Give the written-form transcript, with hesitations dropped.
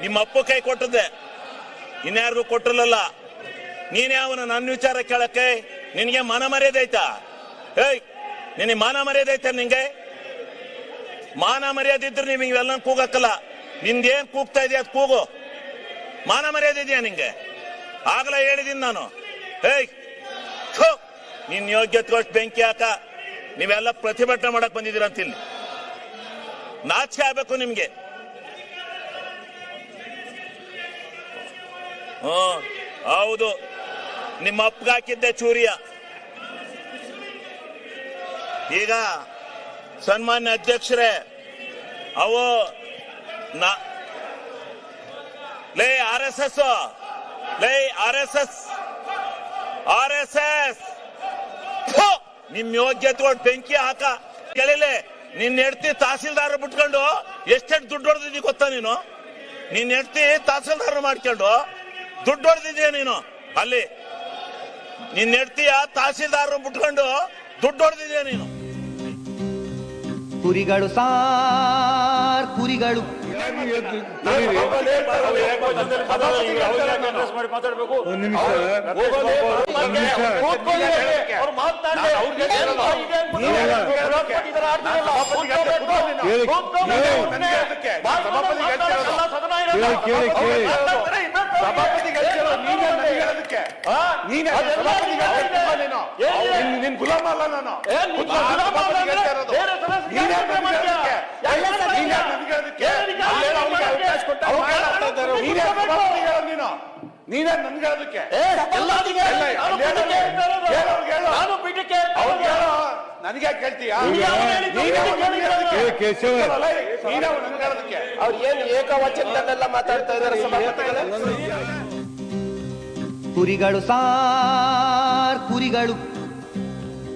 ನಿಮ್ಮ ಅಪ್ಪ ಕೈ ಕೊಟ್ಟದ್ದೆ, ಇನ್ಯಾರಿಗೂ ಕೊಟ್ಟಿರಲಿಲ್ಲ. ನೀನೇ ಅವನ ನನ್ನ ವಿಚಾರ ಕೇಳಕ್ಕೆ ನಿನಗೆ ಮಾನ ಮರ್ಯಾದೆ ಐತಾ? ಏಯ್, ನಿನಗೆ ಮಾನ ಮರ್ಯಾದೆ ಐತ? ನಿಂಗೆ ಮಾನ ಮರ್ಯಾದೆ ಇದ್ರೆ ನೀವು ಇವೆಲ್ಲ ಕೂಗಕ್ಕಲ್ಲ. ನಿಂದೇನ್ ಕೂಗ್ತಾ ಇದೆಯಾ ಅದು ಕೂಗು. ಮಾನ ಮರ್ಯಾದೆ ಇದೆಯಾ ನಿಂಗೆ? ಆಗ್ಲೇ ಹೇಳಿದೀನಿ ನಾನು. ಏಯ್, ನಿನ್ ಯೋಗ್ಯತೆಗೋಷ್ಟು ಬೆಂಕಿ ಹಾಕ. ನೀವೆಲ್ಲ ಪ್ರತಿಭಟನೆ ಮಾಡಕ್ ಬಂದಿದ್ದೀರಂತಿಲ್ಲಿ. ನಾಚಿಕೆ ಆಗ್ಬೇಕು ನಿಮ್ಗೆ. ಹೌದು, ನಿಮ್ಮ ಅಪ್ಪಗೆ ಹಾಕಿದ್ದೆ ಚೂರಿಯ. ಈಗ ಸನ್ಮಾನ್ಯ ಅಧ್ಯಕ್ಷರೇ, ಅವು ಲೇ RSS, ಲೇ RSS ನಿಮ್ ಯೋಗ್ಯತೆ ಬೆಂಕಿ ಹಾಕ. ಕೇಳಿಲೆ, ನಿನ್ ಹೆಡ್ತಿ ತಹಸೀಲ್ದಾರ್ ಬಿಟ್ಕೊಂಡು ಎಷ್ಟೆಷ್ಟು ದುಡ್ಡು ಹೊಡೆದಿದ್ದೀ ಗೊತ್ತಾ ನೀನು? ನಿನ್ ಹೆಡ್ತಿ ತಹಸೀಲ್ದಾರ್ ಮಾಡ್ಕೊಂಡು ದುಡ್ಡು ಹೊಡೆದಿದ್ದೀಯ ನೀನು. ಅಲ್ಲಿ ನಿನ್ ಹೆಡ್ತಿಯ ತಹಸೀಲ್ದಾರ್ ಬಿಟ್ಕೊಂಡು ದುಡ್ಡು ಹೊಡೆದಿದ್ದೀಯ ನೀನು. ಕುರಿಗಳು ಸಾರ್ ಕುರಿಗಳು ನಿನ್ ಗುಲಾಮ ಅಲ್ಲ ನಾನು. ನೀನೇ ನನ್ಗೆ ಅದಕ್ಕೆ ನನಗೆ ಕೇಳ್ತೀಯ? ಅವ್ರು ಏನು ಏಕವಚನದಲ್ಲೆಲ್ಲ ಮಾತಾಡ್ತಾ ಇದ್ದಾರೆ. ಕುರಿಗಳು ಸಾರ್ ಕುರಿಗಳು